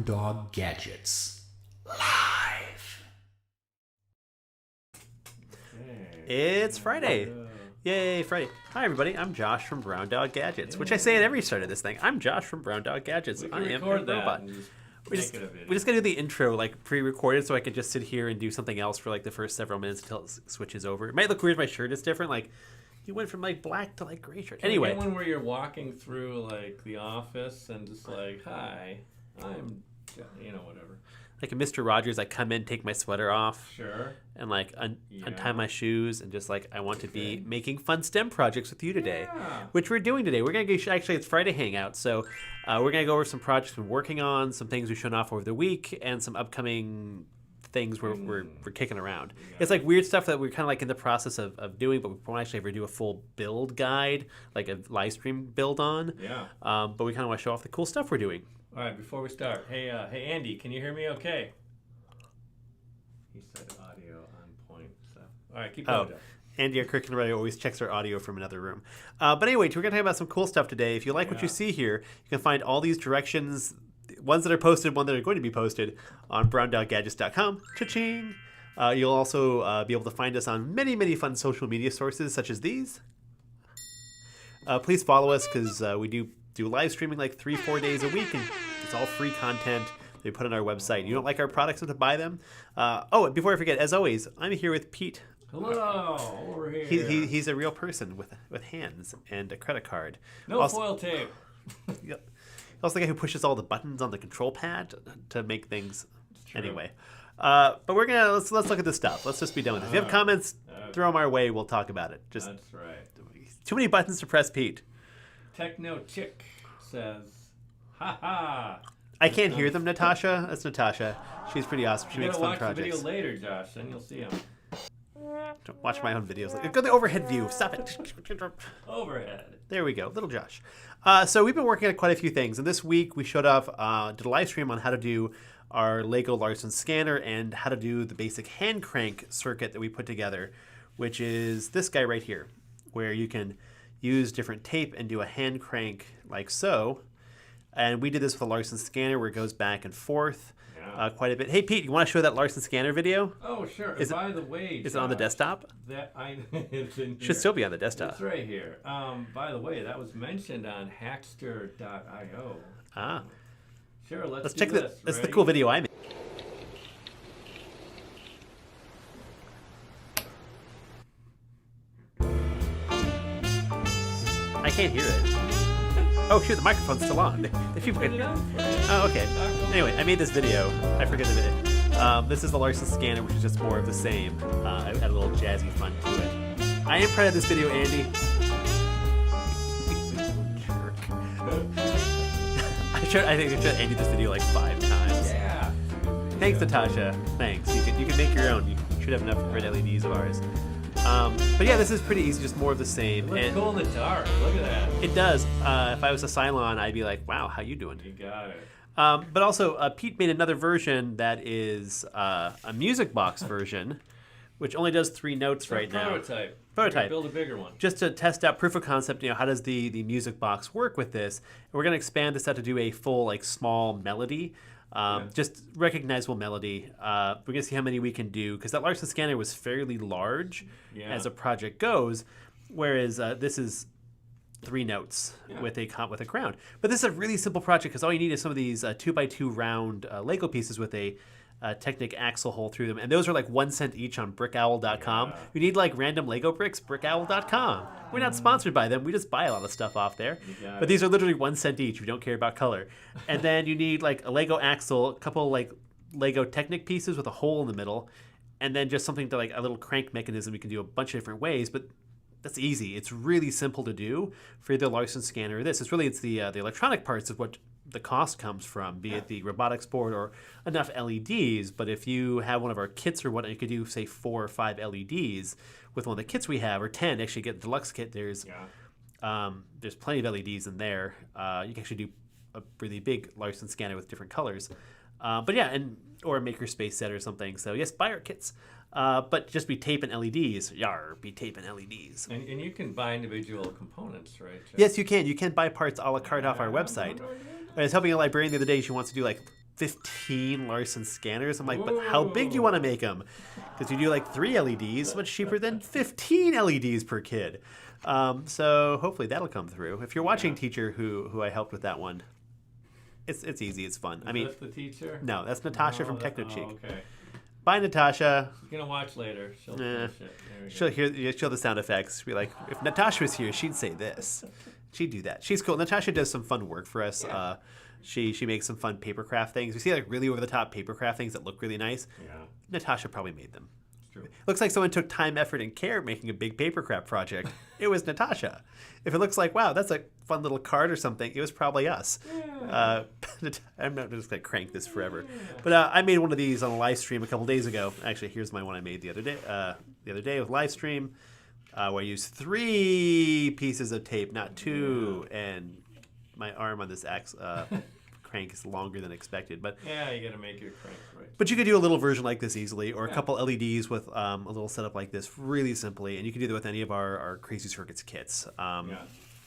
Dog Gadgets. Live. It's Friday. Yay, Friday. Hi, everybody. I'm Josh from Brown Dog Gadgets, which I say at every start of this thing. I'm Josh from Brown Dog Gadgets. I am a robot. We just gotta do the intro like pre-recorded so I can just sit here and do something else for like the first several minutes until it switches over. It might look weird. My shirt is different. Like you went from like black to like gray shirt. Anyway, one where you're walking through like the office and just like, hi, I'm, whatever. Like a Mr. Rogers, I come in, take my sweater off, Sure, and like untie my shoes, and just like I want to be making fun STEM projects with you today, which we're doing today. We're gonna go, actually it's Friday Hangout, so we're gonna go over some projects we're working on, some things we've shown off over the week, and some upcoming things we're kicking around. It's like weird stuff that we're kind of like in the process of doing, but we won't actually ever do a full build guide, like a live stream build on. Yeah. But we kind of want to show off the cool stuff we're doing. All right, before we start, hey Andy, can you hear me okay? He said audio on point, so. All right, keep going. Andy, our curriculum writer, always checks our audio from another room. But anyway, we're going to talk about some cool stuff today. If you like what you see here, you can find all these directions, ones that are posted, one that are going to be posted on browndoggadgets.com. Cha-ching! You'll also be able to find us on many, many fun social media sources, such as these. Please follow us, because we do live streaming like 3-4 days a week, and it's all free content that we put on our website. You don't like our products, have to buy them. And before I forget, as always, I'm here with Pete. Hello, over here. He's a real person with hands and a credit card. No foil tape. Also the guy who pushes all the buttons on the control pad to make things. Anyway, but we're gonna let's look at this stuff. Let's just be done with it. If you have comments, throw them our way. We'll talk about it. That's right. Too many buttons to press, Pete. Techno Chick says, "Ha ha." I can't hear them, Natasha. That's Natasha. She's pretty awesome. She makes fun projects. Watch the video later, Josh. Then you'll see them. Don't watch my own videos. Go to the overhead view. Stop it. Overhead. There we go. Little Josh. So we've been working on quite a few things. And this week we showed off, did a live stream on how to do our Lego Larson scanner and how to do the basic hand crank circuit that we put together, which is this guy right here, where you can use different tape and do a hand crank like so. And we did this with a Larson scanner where it goes back and forth quite a bit. Hey, Pete, you want to show that Larson scanner video? Oh, sure. By the way, is it on the desktop? It's in here. Should still be on the desktop. It's right here. By the way, that was mentioned on hackster.io. Sure, let's check this. This is the cool video I made. I can't hear it. Oh shoot, the microphone's still on. Oh, okay. Anyway, I made this video. I forget the minute. This is the Larson scanner, which is just more of the same. I add a little jazzy fun to it. I am proud of this video, Andy. Jerk. I think I showed Andy this video like 5 times. Yeah. Thanks, Natasha. Thanks. You can make your own. You should have enough red LEDs of ours. But yeah, this is pretty easy, just more of the same. It looks cool in the dark. Look at that. It does. If I was a Cylon, I'd be like, wow, how you doing? You got it. But also, Pete made another version that is a music box version, which only does 3 notes right now. Prototype. Build a bigger one. Just to test out proof of concept, how does the music box work with this? And we're going to expand this out to do a full, like, small melody. Just recognizable melody. We're going to see how many we can do, because that Larson scanner was fairly large as a project goes, whereas this is 3 notes with a crown. But this is a really simple project, because all you need is some of these 2x2 round Lego pieces with a Technic axle hole through them, and those are like 1 cent each on brickowl.com. You need like random Lego bricks, brickowl.com. We're not sponsored by them, we just buy a lot of stuff off there, but these are literally 1 cent each if you don't care about color. And then you need like a Lego axle, a couple like Lego Technic pieces with a hole in the middle, and then just something to like a little crank mechanism you can do a bunch of different ways. But that's easy. It's really simple to do for the Larson scanner or this. It's the electronic parts of what the cost comes from, be it the robotics board or enough LEDs. But if you have one of our kits or whatnot, you could do, say, 4 or 5 LEDs with one of the kits we have, or 10. Actually, get the deluxe kit. There's plenty of LEDs in there. You can actually do a really big Larson scanner with different colors. But yeah, or a makerspace set or something. So yes, buy our kits. But just be taping LEDs. Be taping LEDs. And you can buy individual components, right, Jeff? Yes, you can. You can buy parts a la carte off our website. I was helping a librarian the other day. She wants to do like 15 Larson scanners. I'm like, but how big do you want to make them? Because you do like 3 LEDs, much cheaper than 15 LEDs per kid. So hopefully that'll come through. If you're watching, teacher, who I helped with that one, it's easy, it's fun. I mean, that's the teacher? no, that's Natasha from TechnoCheek. Oh, okay. Bye, Natasha. She's gonna watch later. She'll finish it. There we go. She'll the sound effects. Be like, if Natasha was here, she'd say this. She'd do that. She's cool. Natasha does some fun work for us. Yeah. She makes some fun paper craft things. We see like really over the top paper craft things that look really nice. Yeah, Natasha probably made them. it's true. Looks like someone took time, effort, and care making a big paper craft project. It was Natasha. If it looks like, wow, that's a fun little card or something, it was probably us. Yeah. I'm not just going to crank this forever. But I made one of these on a live stream a couple days ago. Actually, here's my one I made the other day with live stream, where I used 3 pieces of tape, not 2, and my arm on this axe crank is longer than expected. But Yeah, you gotta make your crank right. but you could do a little version like this easily, or a couple LEDs with a little setup like this really simply, and you can do that with any of our Crazy Circuits kits.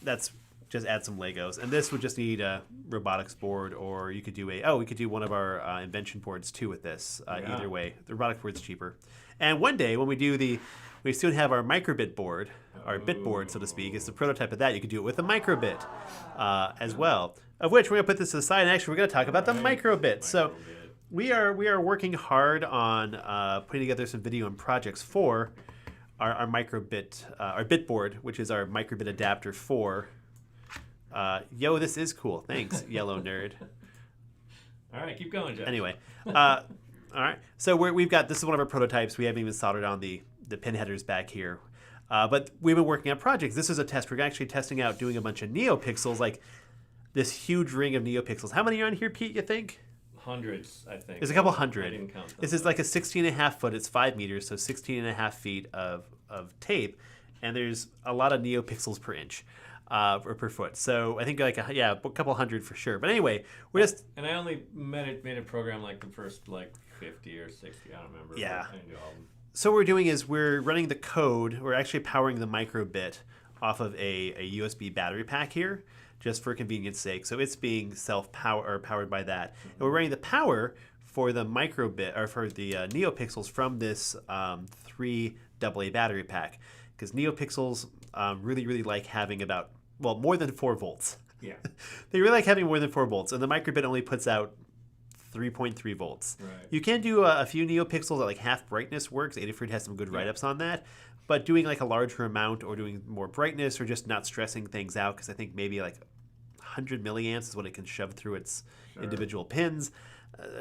That's just add some Legos, and this would just need a robotics board, or you could do we could do one of our invention boards too with this. Either way, the robotics board's cheaper. And one day when we soon have our microbit board, our bit board, so to speak. It's the prototype of that. You could do it with a microbit as well. Of which we're gonna put this to the side. And actually, we're gonna talk about the microbit. So we are working hard on putting together some video and projects for our microbit, our bit board, which is our microbit adapter for. Yo, this is cool. Thanks, yellow nerd. All right, keep going, Jeff. Anyway, all right. So we've got, this is one of our prototypes. We haven't even soldered on the pin headers back here. But we've been working on projects. This is a test. We're actually testing out doing a bunch of NeoPixels, like this huge ring of NeoPixels. How many are on here, Pete, you think? Hundreds, I think. There's a couple I hundred. didn't count them. This is like a 16.5 foot. It's 5 meters, so 16.5 feet of tape. And there's a lot of NeoPixels per inch. Or per foot. So I think like a couple hundred for sure. But anyway, we're just... And I only made a program like the first like 50 or 60. I don't remember. Yeah. I didn't do all of them. So what we're doing is we're running the code. We're actually powering the microbit off of a USB battery pack here, just for convenience sake. So it's being powered by that. And we're running the power for the microbit, or for the NeoPixels from this 3 AA battery pack. Because NeoPixels really, really like having more than 4 volts. Yeah. They really like having more than 4 volts, and the microbit only puts out 3.3 volts. Right. You can do a few NeoPixels at like half brightness works. Adafruit has some good write-ups on that. But doing like a larger amount, or doing more brightness, or just not stressing things out, because I think maybe like 100 milliamps is what it can shove through its individual pins.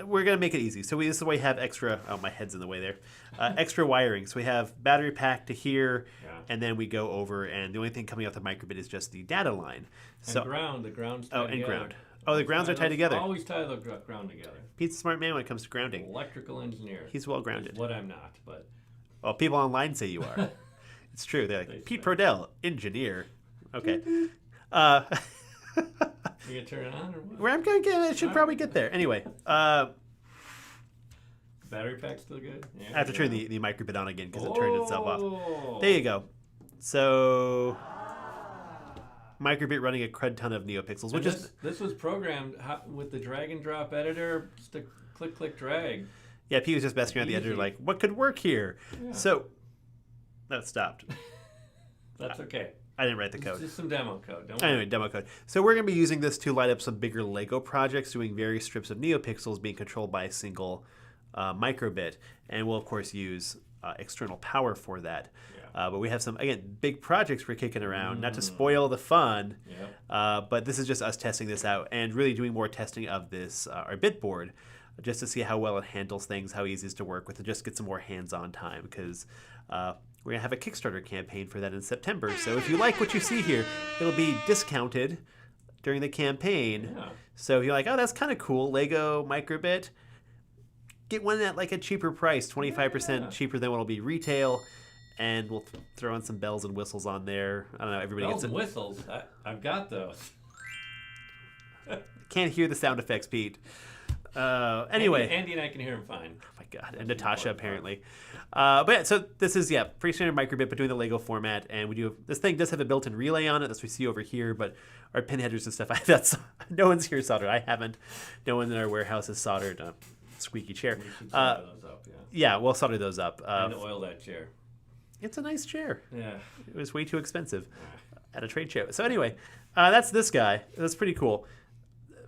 We're going to make it easy. So this is why we have extra... Oh, my head's in the way there. Extra wiring. So we have battery pack to here, and then we go over, and the only thing coming off the microbit is just the data line. So the ground's tied together. Ground. Oh, the grounds are tied together. Always tie the ground together. Pete's a smart man when it comes to grounding. Electrical engineer. He's well grounded. What I'm not, but... Well, people online say you are. It's true. They're like, Pete Prodell, engineer. Okay. You gonna turn it on or what? Where I'm going to get it, should probably get there. Anyway, Battery pack still good? Yeah, I have to turn the microbit on again because it turned itself off. Oh. There you go. So, microbit running a crud ton of NeoPixels, which is... This was programmed with the drag and drop editor, just a click, click, drag. Yeah, Pete was just messing around the editor like, what could work here? Yeah. So, that stopped. That's okay. I didn't write the code. It's just some demo code. Don't worry. Anyway, demo code. So we're going to be using this to light up some bigger Lego projects, doing various strips of NeoPixels being controlled by a single microbit. And we'll, of course, use external power for that. Yeah. But we have some, again, big projects we're kicking around, not to spoil the fun. Yep. But this is just us testing this out and really doing more testing of this, our bit board, just to see how well it handles things, how easy it is to work with, and just get some more hands-on time, because we're going to have a Kickstarter campaign for that in September. So if you like what you see here, it'll be discounted during the campaign. Yeah. So if you're like, oh, that's kind of cool, Lego microbit, get one at like a cheaper price, 25% cheaper than what will be retail, and we'll throw in some bells and whistles on there. I don't know, everybody Bells gets and it. whistles. I've got those. Can't hear the sound effects, Pete. Anyway. Andy and I can hear him fine. Oh my God, and Natasha apparently. But yeah, so this is pretty standard microbit, but doing the Lego format, and we do this thing does have a built-in relay on it. That's what we see over here, but our pin headers and stuff. No one's here soldered. I haven't. No one in our warehouse has soldered a squeaky chair. We should solder those up, Yeah, we'll solder those up. and oil that chair. It's a nice chair. Yeah. It was way too expensive at a trade show. So anyway, that's this guy. That's pretty cool.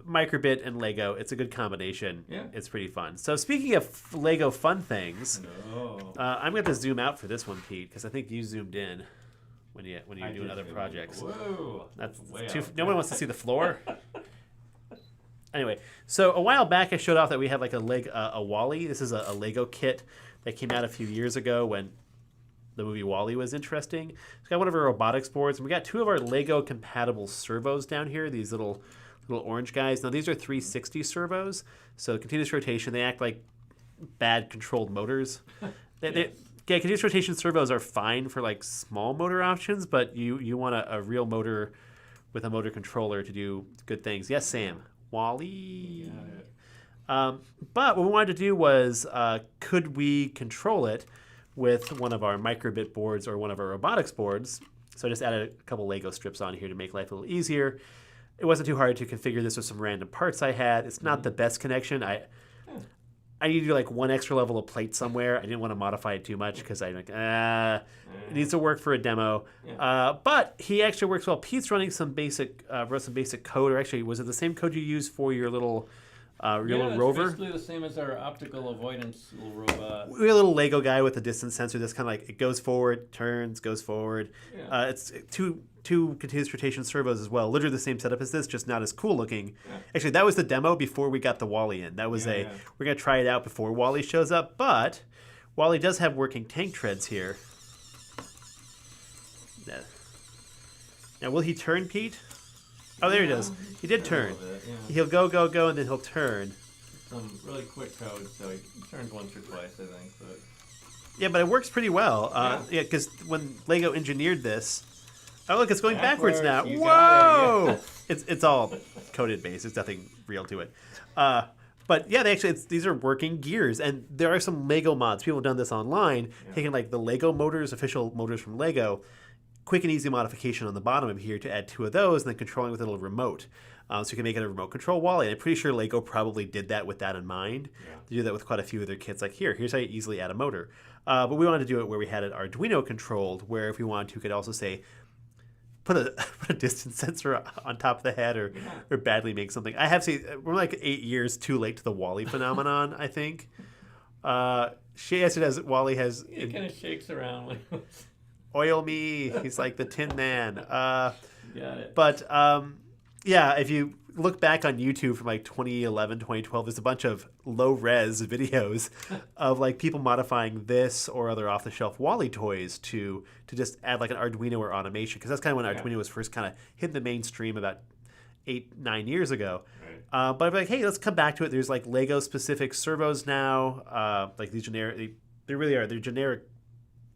Microbit and Lego. It's a good combination. Yeah. It's pretty fun. So speaking of Lego fun things, I'm going to zoom out for this one, Pete, because I think you zoomed in when you do other projects. Whoa. That's way too. out. No one wants to see the floor. Anyway, so a while back I showed off that we have like a Wall-E. This is a Lego kit that came out a few years ago when the movie Wall-E was interesting. It's got one of our robotics boards, and we got two of our Lego compatible servos down here. These little orange guys. Now these are 360 servos, so continuous rotation. They act like bad controlled motors. Continuous rotation servos are fine for like small motor options, but you want a real motor with a motor controller to do good things. Yes, Sam. Wall-E. But what we wanted to do was, could we control it with one of our microbit boards or one of our robotics boards? So I just added a couple Lego strips on here to make life a little easier. It wasn't too hard to configure this with some random parts I had. It's not the best connection. I need to do like one extra level of plate somewhere. I didn't want to modify it too much because I'm like, it needs to work for a demo. But he actually works well. Pete's running wrote some basic code, or actually, was it the same code you used for your little little rover? It's basically the same as our optical avoidance little robot. We have a little Lego guy with a distance sensor that's kind of like, it goes forward, turns, goes forward. Yeah. It's two continuous rotation servos as well. Literally the same setup as this, just not as cool looking. Yeah. Actually, that was the demo before we got the Wall-E in. That was we're going to try it out before Wall-E shows up, but Wall-E does have working tank treads here. Now, will he turn, Pete? Oh, there he does. He did turn. He'll go, and then he'll turn. Some really quick code, so he turns once or twice, I think. But yeah, but it works pretty well. Yeah, because when Lego engineered this, oh look, it's going backwards now. Whoa! It's all coded base. There's nothing real to it. But yeah, these are working gears, and there are some Lego mods. People have done this online, taking like the Lego motors, official motors from Lego. Quick and easy modification on the bottom of here to add two of those, and then controlling with a little remote. So you can make it a remote control Wall-E. I'm pretty sure Lego probably did that with that in mind. They do that with quite a few of their kits. Like here's how you easily add a motor. But we wanted to do it where we had it Arduino controlled, where if we wanted to, we could also say, put a distance sensor on top of the head or badly make something. I have seen, we're like 8 years too late to the Wall-E phenomenon, I think. Wall-E has... It kind of shakes around when Oil me. He's like the Tin Man. Got it. But if you look back on YouTube from like 2011, 2012, there's a bunch of low-res videos of like people modifying this or other off-the-shelf Wall-E toys to just add like an Arduino or automation, because that's kind of when Arduino was first kind of hitting the mainstream about 8-9 years ago. Right. But I'm like, hey, let's come back to it. There's like Lego-specific servos now, like these generic. They really are. They're generic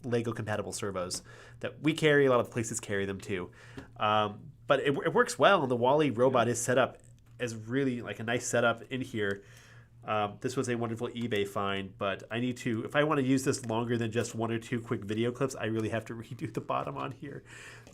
Lego compatible servos that we carry. A lot of places carry them too, but it works well, and the Wall-E robot is set up as really like a nice setup in here. This was a wonderful eBay find, but I need to, if I want to use this longer than just one or two quick video clips, I really have to redo the bottom on here.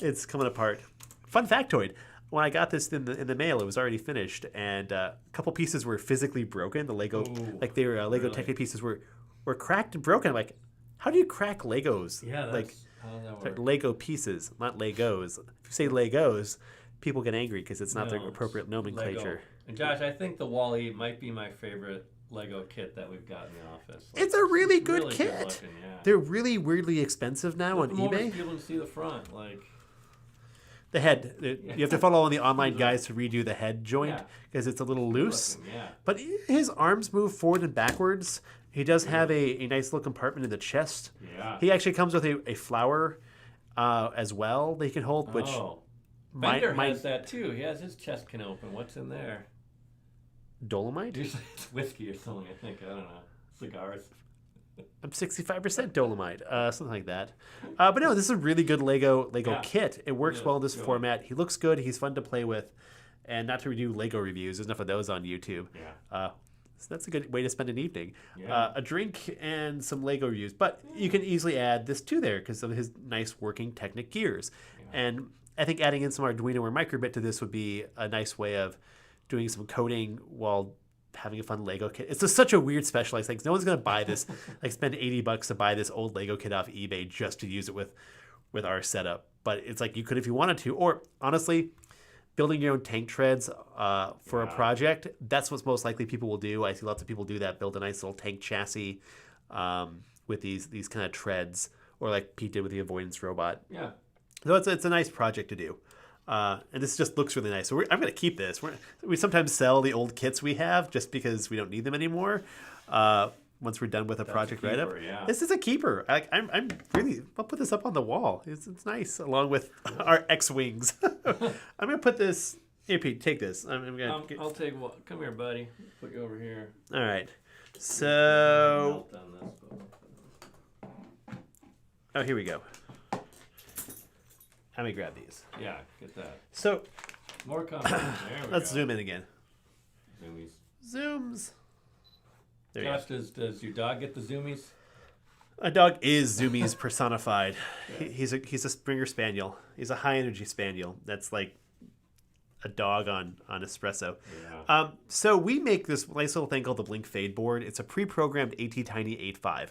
It's coming apart. Fun factoid: when I got this in the mail, it was already finished, and a couple pieces were physically broken. The Lego, like they were Lego Technic pieces were cracked and broken. I'm like, how do you crack Legos? Yeah, like how does that work? Lego pieces, not Legos. If you say Legos, people get angry because it's not the appropriate nomenclature. Lego. And Josh, I think the Wall-E might be my favorite Lego kit that we've got in the office. Like, it's a really good really kit. Good looking, yeah. They're really weirdly expensive now on eBay. Be able to see the front, like the head. You have to follow all the online guides to redo the head joint because it's a little loose. But his arms move forward and backwards. He does have a nice little compartment in the chest. Yeah. He actually comes with a flower as well that he can hold, which Bender has that too. He has his chest can open. What's in there? Dolomite? Usually it's whiskey or something, I think. I don't know. Cigars. I'm 65% Dolomite, something like that. But no, this is a really good Lego kit. It works well in this format. He looks good. He's fun to play with. And not to do Lego reviews. There's enough of those on YouTube. So that's a good way to spend an evening. Yeah. A drink and some Lego reviews. But you can easily add this to there because of his nice working Technic gears. And I think adding in some Arduino or microbit to this would be a nice way of doing some coding while having a fun Lego kit. It's just such a weird specialized thing. No one's going to buy this, like spend $80 to buy this old Lego kit off eBay just to use it with our setup. But it's like you could if you wanted to. Or honestly, building your own tank treads for a project, that's what's most likely people will do. I see lots of people do that, build a nice little tank chassis with these kind of treads, or like Pete did with the avoidance robot. Yeah. So it's a nice project to do. And this just looks really nice. So I'm going to keep this. We sometimes sell the old kits we have just because we don't need them anymore. Once we're done with a project write-up. Yeah. This is a keeper. I'll put this up on the wall. It's nice, along with our X-Wings. I'm going to put this... Here, Pete, take this. I'll take one. Come here, buddy. Put you over here. All right. So... Melt on this. Oh, here we go. Let me grab these. Yeah, get that. So... More coming. There we Let's go. zoom in again. Zoomies. Zooms. There you go. Josh, does your dog get the zoomies? A dog is Zoomies personified. He's a Springer Spaniel. He's a high energy Spaniel. That's like a dog on espresso. Yeah. So we make this nice little thing called the Blink Fade board. It's a pre-programmed ATtiny 8.5.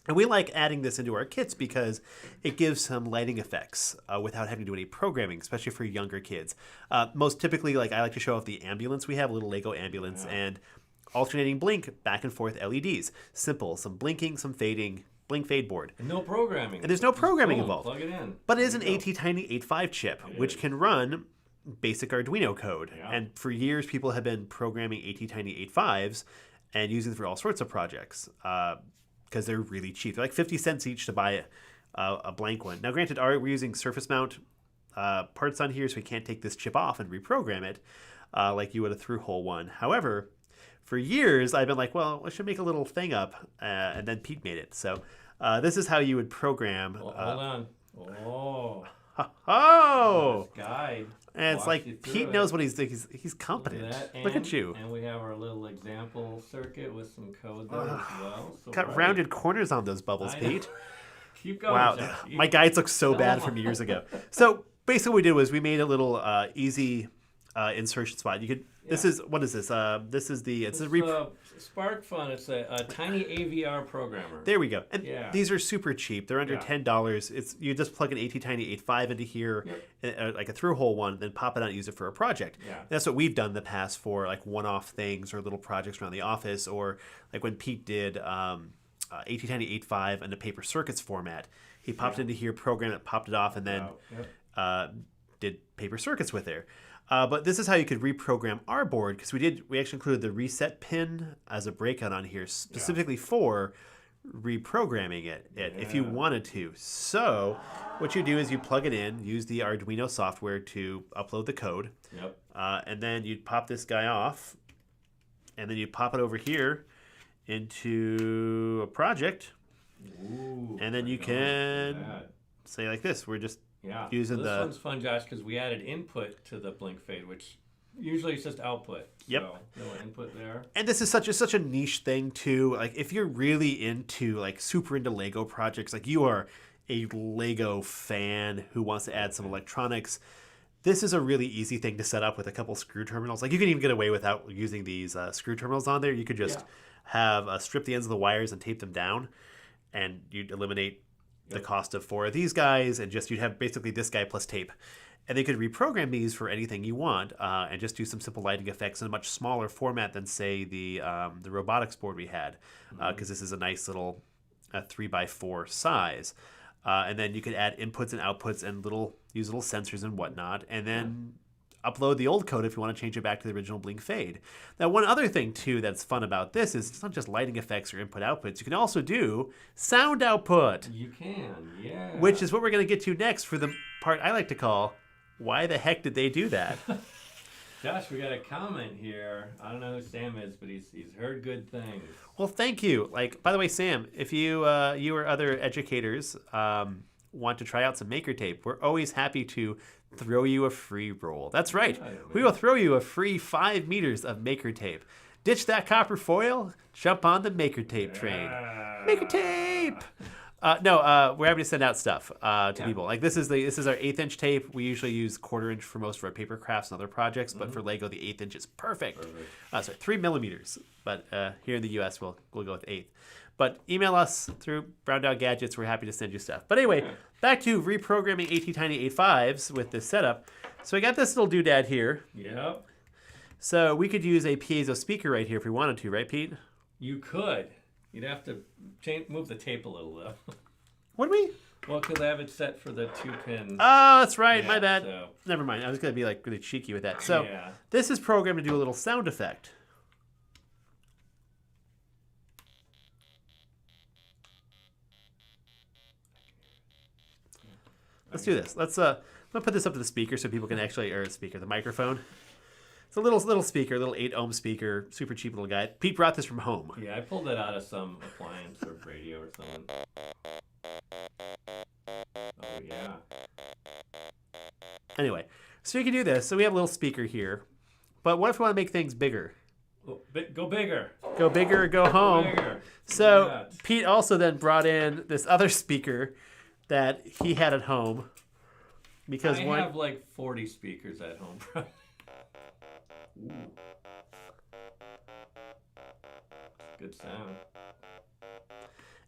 And we like adding this into our kits because it gives some lighting effects without having to do any programming, especially for younger kids. Most typically, like I like to show off the ambulance we have, a little Lego ambulance, and alternating blink back and forth LEDs. Simple, some blinking, some fading, blink fade board. And no programming. And there's no programming Boom, involved. Plug it in. But it is an ATtiny 8.5 chip, which can run basic Arduino code. Yeah. And for years, people have been programming ATtiny 8.5s and using them for all sorts of projects because they're really cheap. They're like 50 cents each to buy a blank one. Now, granted, we're using surface mount parts on here, so we can't take this chip off and reprogram it like you would a through-hole one. However, for years, I've been like, well, I should make a little thing up, and then Pete made it. So this is how you would program. Hold on. Oh. Oh! This guide. And it's walks you like through Pete it. knows what he's competent. Look at you. And we have our little example circuit with some code there as well. So Got rounded corners on those bubbles, I know. Pete. Keep going. Wow, Jeff. my guides look so bad No. from years ago. So basically, what we did was we made a little easy insertion spot. You could. This is what is this? This is the. It's a. Spark Fun. It's a tiny AVR programmer. There we go. And Yeah. these are super cheap. They're under Yeah. $10. It's you just plug an ATtiny 8.5 into here, like a through-hole one, then pop it out and use it for a project. Yeah. That's what we've done in the past for like one-off things or little projects around the office, or like when Pete did ATtiny 8.5 in the paper circuits format. He popped it into here, programmed it, popped it off, and then did paper circuits with it. But this is how you could reprogram our board, because we actually included the reset pin as a breakout on here specifically for reprogramming it if you wanted to. So what you do is you plug it in, use the Arduino software to upload the code, and then you'd pop this guy off, and then you pop it over here into a project, and then you can say like this, we're just using so this one's fun, Josh, because we added input to the blink fade, which usually is just output. Yep. So no input there. And this is such a niche thing too. Like if you're really into super into Lego projects, like you are a Lego fan who wants to add some electronics, this is a really easy thing to set up with a couple screw terminals. Like you can even get away without using these screw terminals on there. You could just have strip the ends of the wires and tape them down, and you'd eliminate the cost of 4 of these guys, and you'd have basically this guy plus tape. And they could reprogram these for anything you want, and just do some simple lighting effects in a much smaller format than, say, the robotics board we had, because this is a nice little 3x4 size. And then you could add inputs and outputs and use little sensors and whatnot, and then upload the old code if you want to change it back to the original blink fade. Now, one other thing too that's fun about this is it's not just lighting effects or input outputs. You can also do sound output. You can, yeah. Which is what we're going to get to next for the part I like to call, why the heck did they do that? Josh, we got a comment here. I don't know who Sam is, but he's heard good things. Well, thank you. By the way, Sam, if you or other educators want to try out some Maker Tape, we're always happy to throw you a free roll. That's right. We will throw you a free 5 meters of Maker Tape. Ditch that copper foil. Jump on the Maker Tape train. Maker Tape. We're happy to send out stuff to people. Like this is our 1/8" tape. We usually use 1/4" for most of our paper crafts and other projects, but for Lego, the 1/8" is perfect. 3 millimeters. But here in the U.S., we'll go with 1/8. But email us through Brown Dog Gadgets. We're happy to send you stuff. But anyway, back to reprogramming AT Tiny 8.5s with this setup. So I got this little doodad here. Yep. So we could use a piezo speaker right here if we wanted to, right, Pete? You could. You'd have to move the tape a little, though. What do we? Well, because I have it set for the 2-pin. Oh, that's right. My bad. So. Never mind. I was going to be like really cheeky with that. So this is programmed to do a little sound effect. Let's do this. I'm gonna put this up to the speaker so people can actually, or the microphone. It's a little speaker, little 8-ohm speaker, super cheap little guy. Pete brought this from home. Yeah, I pulled it out of some appliance or radio or something. Oh yeah. Anyway, so you can do this. So we have a little speaker here, but what if we want to make things bigger? Go bigger. Go bigger or go home. Go bigger. So Pete also then brought in this other speaker that he had at home. Because I have like 40 speakers at home. Ooh. Good sound.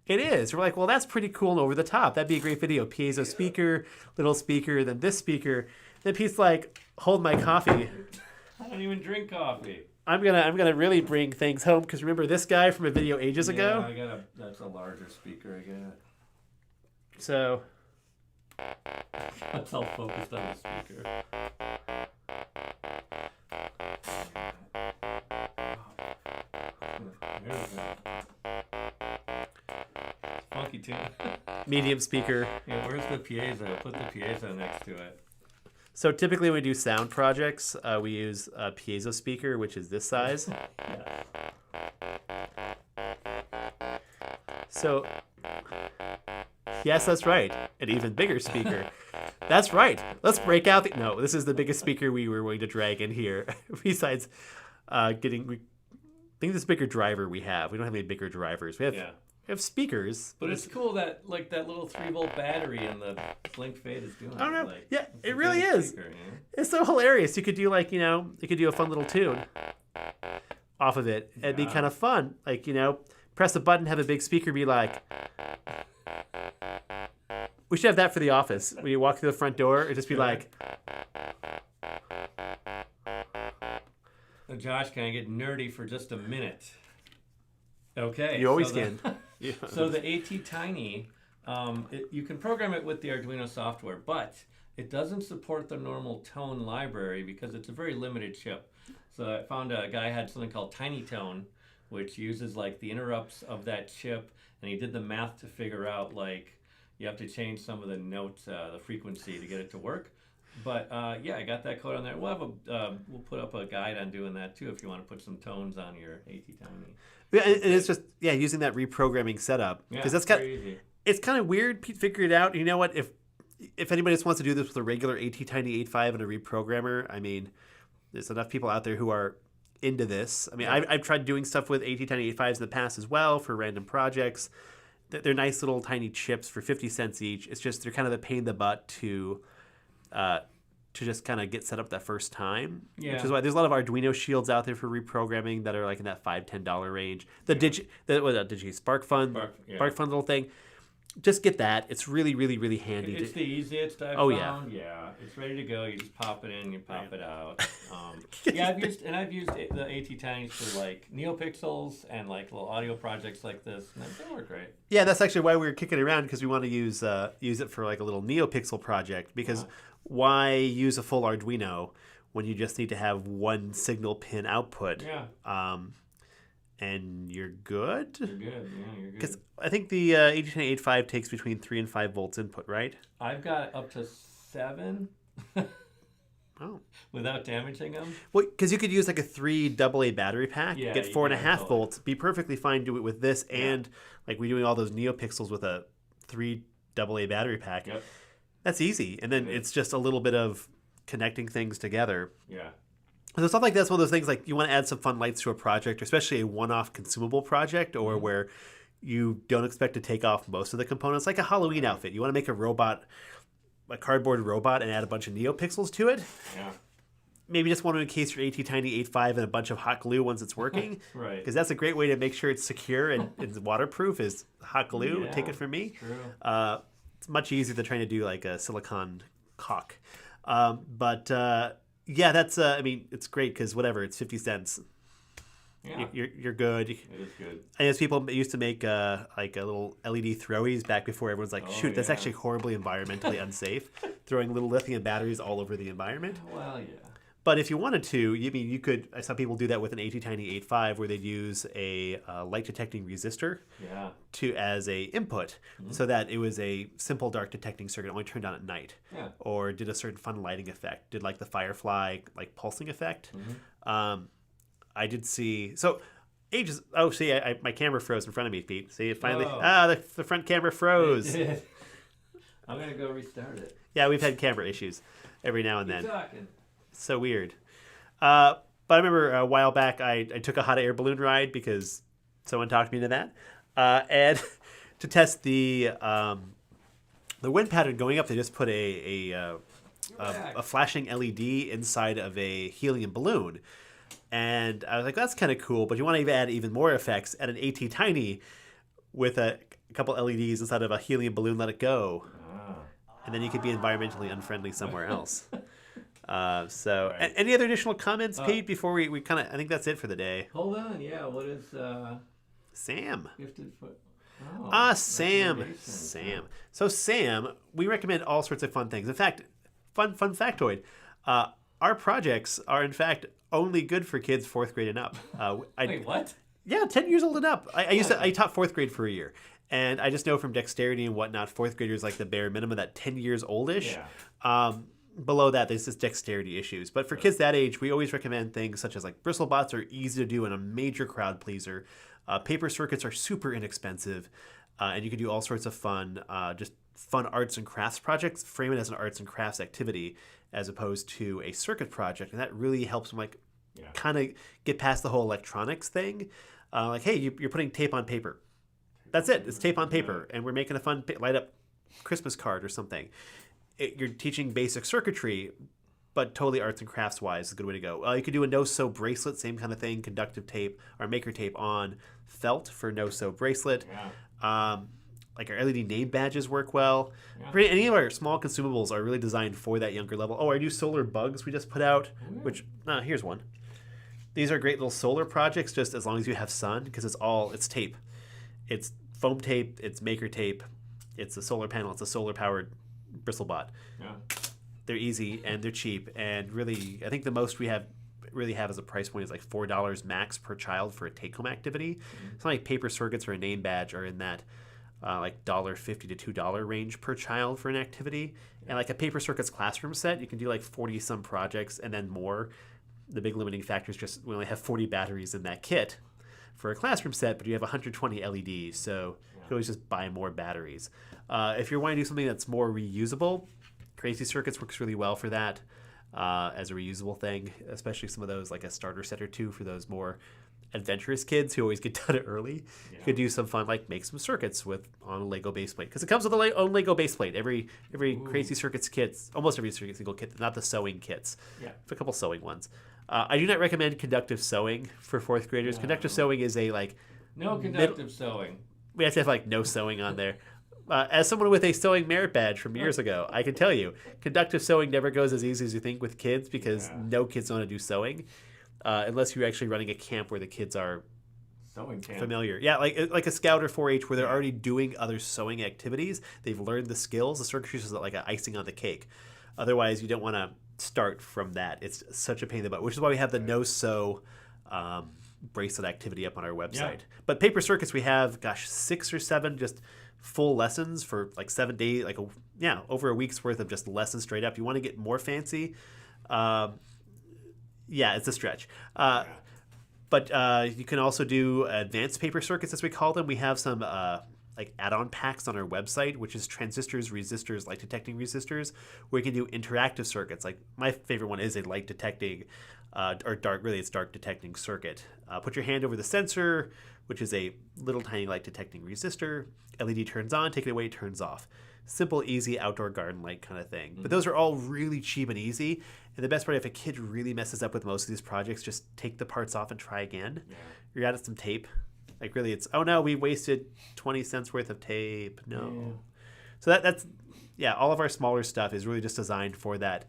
It is. We're like, well, that's pretty cool and over the top. That'd be a great video. Piezo speaker, little speaker, then this speaker. Then Pete's like, hold my coffee. I don't even drink coffee. I'm gonna really bring things home because remember this guy from a video ages ago? Yeah, that's a larger speaker I got. So that's all focused on the speaker. Funky tune. Medium speaker. Yeah, where's the piezo? Put the piezo next to it. So typically when we do sound projects, we use a piezo speaker, which is this size. Yeah. So, yes, that's right. An even bigger speaker. That's right. Let's break out the... No, this is the biggest speaker we were going to drag in here. Besides I think this is a bigger driver we have. We don't have any bigger drivers. We have speakers. But it's cool that like that little 3-volt battery in the Blink Fade is doing. I don't know. Like, yeah, it really is. Speaker, you know? It's so hilarious. You could do you could do a fun little tune off of it. It'd be kind of fun. Like, press a button, have a big speaker be like... We should have that for the office. When you walk through the front door, it'd just be like... Now, Josh, can I get nerdy for just a minute? Okay. You always can. So the AT Tiny, you can program it with the Arduino software, but it doesn't support the normal tone library because it's a very limited chip. So I found a guy had something called Tiny Tone, which uses like the interrupts of that chip, and he did the math to figure out like you have to change some of the notes, the frequency to get it to work. But I got that code on there. We'll put up a guide on doing that too if you want to put some tones on your AT Tiny. Yeah, and it's just using that reprogramming setup because that's it's kind of weird. Pete figured it out. You know what? If anybody just wants to do this with a regular AT Tiny 8.5 and a reprogrammer, I mean, there's enough people out there who are into this. I mean, I've tried doing stuff with AT Tiny 8.5s in the past as well for random projects. They're nice little tiny chips for 50 cents each. It's just they're kind of the pain in the butt to just kind of get set up that first time. Yeah. Which is why there's a lot of Arduino shields out there for reprogramming that are like in that $5-10 range. The SparkFun little thing. Just get that. It's really, really, really handy. It's the easiest I've found. Yeah, it's ready to go. You just pop it in, you pop it out. I've used the AT Tinys for like NeoPixels and like little audio projects like this. And they work great. Yeah, that's actually why we were kicking it around because we want to use it for like a little NeoPixel project because why use a full Arduino when you just need to have one signal pin output? Yeah. And you're good? You're good, yeah, you're good. Because I think the AT Tiny 8.5 takes between 3 and 5 volts input, right? I've got up to 7 without damaging them. Well, because you could use like a 3 AA battery pack, get 4.5 volts, be perfectly fine, do it with this, and like we're doing all those NeoPixels with a 3 AA battery pack. Yep. That's easy. And then it's just a little bit of connecting things together. Yeah. So stuff like that's one of those things like you want to add some fun lights to a project, especially a one-off consumable project, or where you don't expect to take off most of the components, like a Halloween outfit. You want to make a robot, a cardboard robot, and add a bunch of NeoPixels to it. Yeah. Maybe just want to encase your AT Tiny 8.5 in a bunch of hot glue once it's working. Right. Because that's a great way to make sure it's secure and it's waterproof is hot glue. Yeah, Take it from me. True. It's much easier than trying to do like a silicon caulk. Yeah, that's, I mean, it's great because whatever, it's 50 cents. Yeah. You're good. It is good. I guess people used to make like a little LED throwies back before everyone's like, shoot, that's actually horribly environmentally unsafe. Throwing little lithium batteries all over the environment. Well, yeah. But if you wanted to, you could. I saw people do that with an AT Tiny 8.5 where they'd use a light detecting resistor as a input, so that it was a simple dark detecting circuit only turned on at night, or did a certain fun lighting effect, did like the firefly like pulsing effect. I did see ages. Oh, see, my camera froze in front of me, Pete. See, it finally. The front camera froze. It did. I'm gonna go restart it. Yeah, we've had camera issues every now and then. Keep talking. So weird. But I remember a while back I took a hot air balloon ride because someone talked me into that. And to test the wind pattern going up, they just put a flashing LED inside of a helium balloon. And I was like, that's kind of cool, but you want to add even more effects at an AT Tiny with a couple LEDs inside of a helium balloon, let it go. And then you could be environmentally unfriendly somewhere else. Any other additional comments, Pete, before we kind of, I think that's it for the day. Hold on, yeah, what is Sam? Gifted foot? Sam. So Sam, we recommend all sorts of fun things. In fact, fun factoid, our projects are in fact only good for kids 4th grade and up. Wait, what? Yeah, 10 years old and up. I taught 4th grade for a year. And I just know from dexterity and whatnot, 4th graders like the bare minimum, that 10 years oldish. Yeah. Below that, there's just dexterity issues. But for kids that age, we always recommend things such as like bristle bots are easy to do and a major crowd pleaser. Paper circuits are super inexpensive, and you can do all sorts of fun arts and crafts projects. Frame it as an arts and crafts activity as opposed to a circuit project, and that really helps them kind of get past the whole electronics thing. Like, hey, you're putting tape on paper. That's it. It's tape on paper, and we're making a fun light up Christmas card or something. You're teaching basic circuitry, but totally arts and crafts wise is a good way to go. You could do a no-sew bracelet, same kind of thing, conductive tape or maker tape on felt for no-sew bracelet. Like our LED name badges work well. Any of our small consumables are really designed for that younger level. Oh, our new solar bugs we just put out, which here's one. These are great little solar projects, just as long as you have sun, because it's tape. It's foam tape, it's maker tape, it's a solar panel, it's a solar powered bristlebot. They're easy and they're cheap, and really I think the most we have as a price point is like $4 max per child for a take-home activity. It's not like paper circuits or a name badge are in that like $1.50 to $2 range per child for an activity. And like a paper circuits classroom set, you can do like 40 some projects and then more. The big limiting factor is just we only have 40 batteries in that kit for a classroom set, but you have 120 LEDs, so you can always just buy more batteries. If you're wanting to do something that's more reusable, Crazy Circuits works really well for that as a reusable thing, especially some of those like a starter set or two for those more adventurous kids who always get done early. You could do some fun, like make some circuits on a Lego base plate, because it comes with a own Lego base plate. Every Crazy Circuits kit, almost every single kit, not the sewing kits. A couple sewing ones. I do not recommend conductive sewing for 4th graders. Conductive sewing is no conductive sewing. We have to have no sewing on there. As someone with a sewing merit badge from years ago, I can tell you, conductive sewing never goes as easy as you think with kids, because no kids want to do sewing, unless you're actually running a camp where the kids are sewing camp. Familiar. Yeah, like a Scout or 4-H where they're already doing other sewing activities. They've learned the skills. The circuitry is like an icing on the cake. Otherwise, you don't want to start from that. It's such a pain in the butt, which is why we have the no-sew bracelet activity up on our website. But paper circuits, we have 6 or 7 just full lessons for 7 days, over a week's worth of just lessons straight up. You want to get more fancy, it's a stretch. But you can also do advanced paper circuits, as we call them. We have some like add-on packs on our website, which is transistors, resistors, light detecting resistors, where you can do interactive circuits. Like my favorite one is a light detecting, or dark, really it's dark detecting circuit. Put your hand over the sensor, which is a little tiny light detecting resistor. LED turns on, take it away, turns off. Simple, easy outdoor garden light kind of thing. But those are all really cheap and easy. And the best part, if a kid really messes up with most of these projects, just take the parts off and try again. Yeah. You're out of some tape. Like really, it's, oh no, we wasted 20 cents worth of tape. No. Yeah. So that's all of our smaller stuff is really just designed for that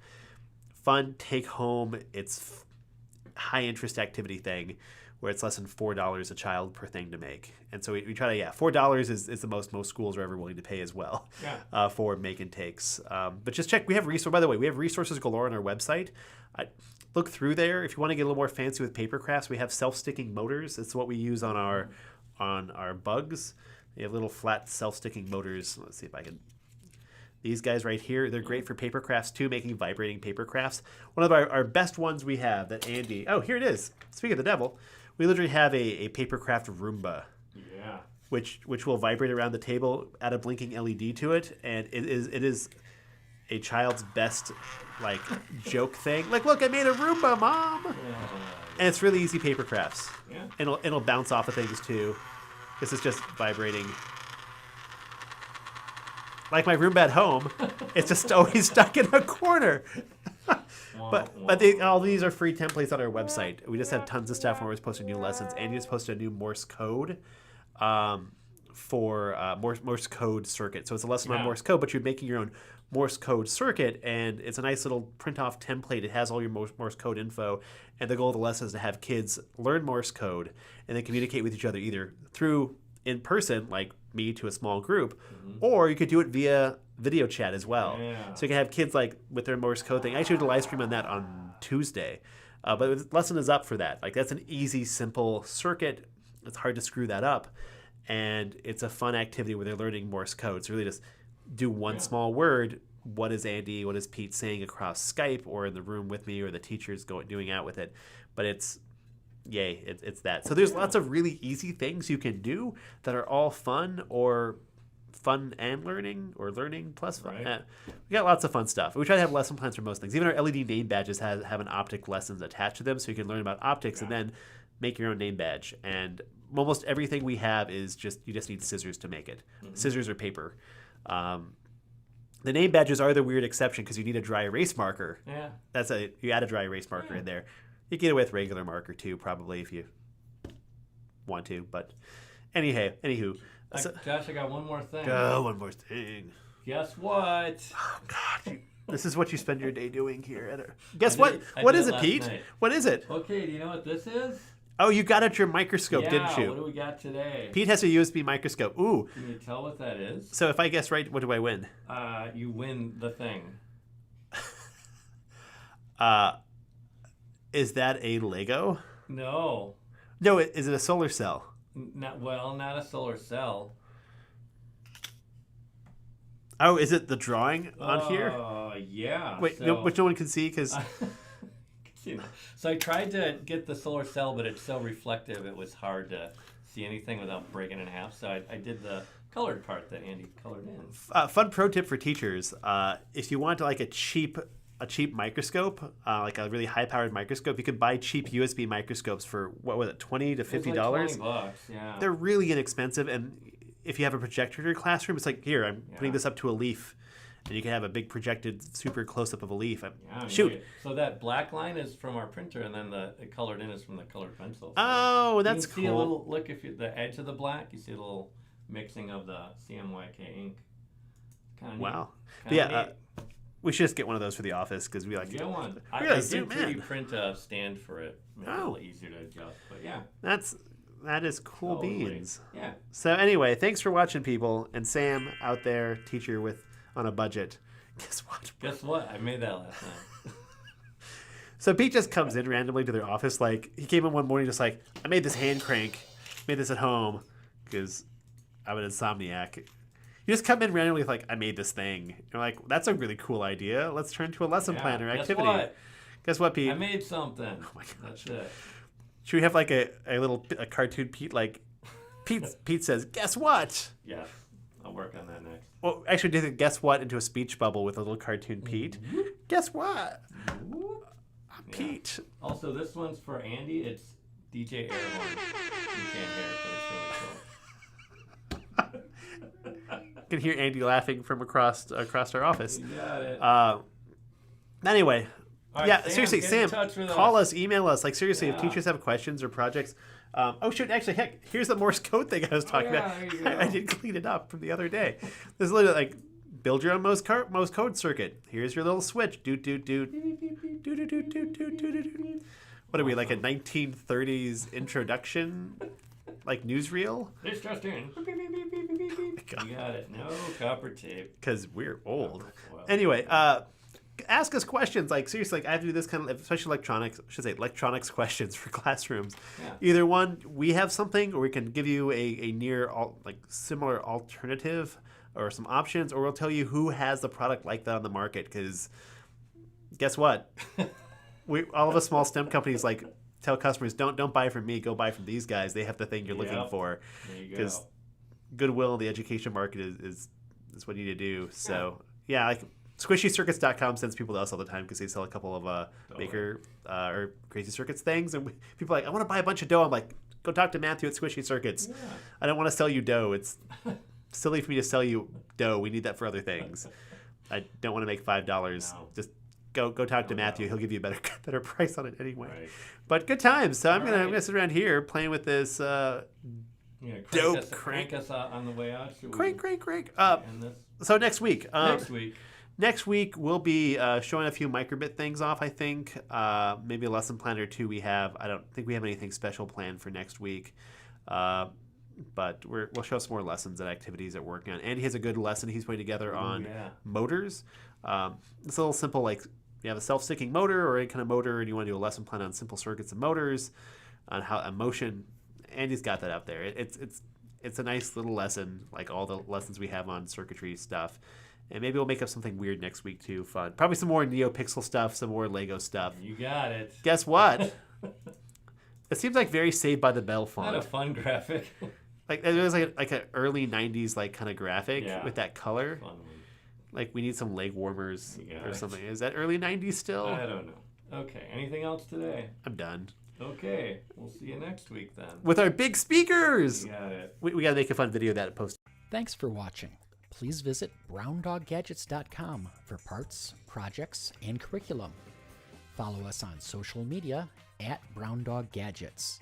fun take home. It's high interest activity thing where it's less than $4 a child per thing to make. And so we try to, $4 is the most schools are ever willing to pay as well for make and takes. But just check, we have resources, by the way, we have resources galore on our website. Look through there. If you want to get a little more fancy with paper crafts, we have self-sticking motors. It's what we use on our bugs. They have little flat self-sticking motors. Let's see if I can. These guys right here, they're great for paper crafts too, making vibrating paper crafts. One of our best ones we have that Andy, oh, here it is. Speaking of the devil, we literally have a paper craft Roomba. Yeah. Which will vibrate around the table, add a blinking LED to it, and it is a child's best like joke thing. Like, look, I made a Roomba, Mom. Yeah. And it's really easy paper crafts. Yeah. And it'll bounce off of things too. This is just vibrating. Like my Roomba at home, it's just always stuck in a corner. But all these are free templates on our website. We just have tons of stuff when we're posting new lessons. And you just posted a new Morse code for Morse code circuit. So it's a lesson on Morse code, but you're making your own Morse code circuit, and it's a nice little print-off template. It has all your Morse code info, and the goal of the lesson is to have kids learn Morse code and then communicate with each other either through in person, like me to a small group, or you could do it via video chat as well. Yeah. So you can have kids like with their Morse code thing. I actually did a live stream on that on Tuesday, but the lesson is up for that. Like that's an easy, simple circuit. It's hard to screw that up, and it's a fun activity where they're learning Morse code. It's really just do one small word. What is Andy, what is Pete saying across Skype or in the room with me, or the teacher's doing out with it. But it's that. So there's lots of really easy things you can do that are all fun or fun and learning or learning plus fun. Right. We got lots of fun stuff. We try to have lesson plans for most things. Even our LED name badges have an optic lessons attached to them, so you can learn about optics and then make your own name badge. And almost everything we have is you just need scissors to make it. Scissors or paper. The name badges are the weird exception because you need a dry erase marker. Yeah. You add a dry erase marker in there. You can get it with regular marker too, probably if you want to. But anywho. Josh, I got one more thing. One more thing. Guess what? Oh God, this is what you spend your day doing here. Guess what? What is it, Pete? Night. What is it? Okay, do you know what this is? Oh, you got out your microscope, didn't you? What do we got today? Pete has a USB microscope. Ooh. Can you tell what that is? So if I guess right, what do I win? You win the thing. Is that a Lego? No. No, is it a solar cell? Not a solar cell. Oh, is it the drawing on here? Yeah. Wait, which no one can see because... So I tried to get the solar cell, but it's so reflective it was hard to see anything without breaking it in half. So I did the colored part that Andy colored in. Fun pro tip for teachers: if you want like a cheap microscope, like a really high powered microscope, you could buy cheap USB microscopes for what was it, $20 to $50? $20, yeah. They're really inexpensive, and if you have a projector in your classroom, it's like here I'm putting this up to a leaf. And you can have a big projected super close-up of a leaf. Shoot. So that black line is from our printer, and then the colored in is from the colored pencil. So oh, that's cool. You can see a little, look, the edge of the black, you see a little mixing of the CMYK ink. Kind of wow. Neat. We should just get one of those for the office because we like get one. I did 3D print a stand for it. Make it a little easier to adjust, but yeah. That is cool beans. Yeah. So anyway, thanks for watching, people. And Sam out there, teacher on a budget. Guess what? I made that last night. So Pete just comes in randomly to their office. Like he came in one morning just like, I made this hand crank. Made this at home because I'm an insomniac. You just come in randomly with like, I made this thing. You're like, that's a really cool idea. Let's turn to a lesson plan or activity. Guess what, Pete? I made something. Oh my gosh. That's it. Should we have like a cartoon Pete like Pete says, guess what? Yes, I'll work on that next. Well, actually, did the guess what into a speech bubble with a little cartoon Pete. Guess what? I'm Pete. Also, this one's for Andy. It's DJ Airhorn. You can't hear it, but it's really cool. You can hear Andy laughing from across our office. You got it. Anyway, All right, yeah, Sam, seriously, get in Sam, touch with call us. us, email us. Like, seriously, if Yeah. teachers have questions or projects. Oh, shoot, actually, heck, here's the Morse code thing I was talking yeah, about. there you go. I did clean it up from the other day. There's literally, like, build your own Morse code circuit. Here's your little switch. Doot, doot, doot. Doot, doot, doot, doot, doot, doot, doot. What are we, like a 1930s introduction, like, newsreel? This just in. You got it. No copper tape. Because we're old. Well, Anyway, ask us questions. Like, seriously, like, I have to do this kind of, especially electronics questions for classrooms. Yeah. Either one, we have something, or we can give you a similar alternative or some options, or we'll tell you who has the product like that on the market. Because guess what? All of us small STEM companies, like, tell customers, don't buy from me, go buy from these guys. They have the thing you're looking for. There you Because go. goodwill in the education market is what you need to do. So, yeah, like, SquishyCircuits.com sends people to us all the time because they sell a couple of Baker or Crazy Circuits things. And people are like, I want to buy a bunch of dough. I'm like, go talk to Matthew at Squishy Circuits. Yeah. I don't want to sell you dough. It's silly for me to sell you dough. We need that for other things. I don't want to make $5. No. Just go talk to Matthew. He'll give you a better price on it anyway. Right. But good times. So I'm All gonna right. sit around here playing with this Yeah, dope crank us out on the way out. Should crank. we end this? So next week. Next week. We'll be showing a few microbit things off, I think. Maybe a lesson plan or two we have. I don't think we have anything special planned for next week. But we'll show some more lessons and activities that we're working on. Andy has a good lesson he's putting together on yeah. motors. It's a little simple, like you have a self-sticking motor or any kind of motor and you want to do a lesson plan on simple circuits and motors, on how a motion. Andy's got that out there. It's a nice little lesson, like all the lessons we have on circuitry stuff. And maybe we'll make up something weird next week too. Fun. Probably some more NeoPixel stuff, some more Lego stuff. You got it. Guess what? It seems like very Saved by the Bell Not font. a fun graphic. Like it was like an early '90s like kind of graphic with that color. Fun one. Like we need some leg warmers You got or it. something. Is that early '90s still? I don't know. Okay. Anything else today? I'm done. Okay. We'll see you next week then. With our big speakers. You got it. We got to make a fun video of that and post. Thanks for watching. Please visit browndoggadgets.com for parts, projects, and curriculum. Follow us on social media at browndoggadgets.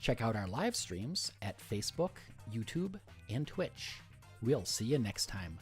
Check out our live streams at Facebook, YouTube, and Twitch. We'll see you next time.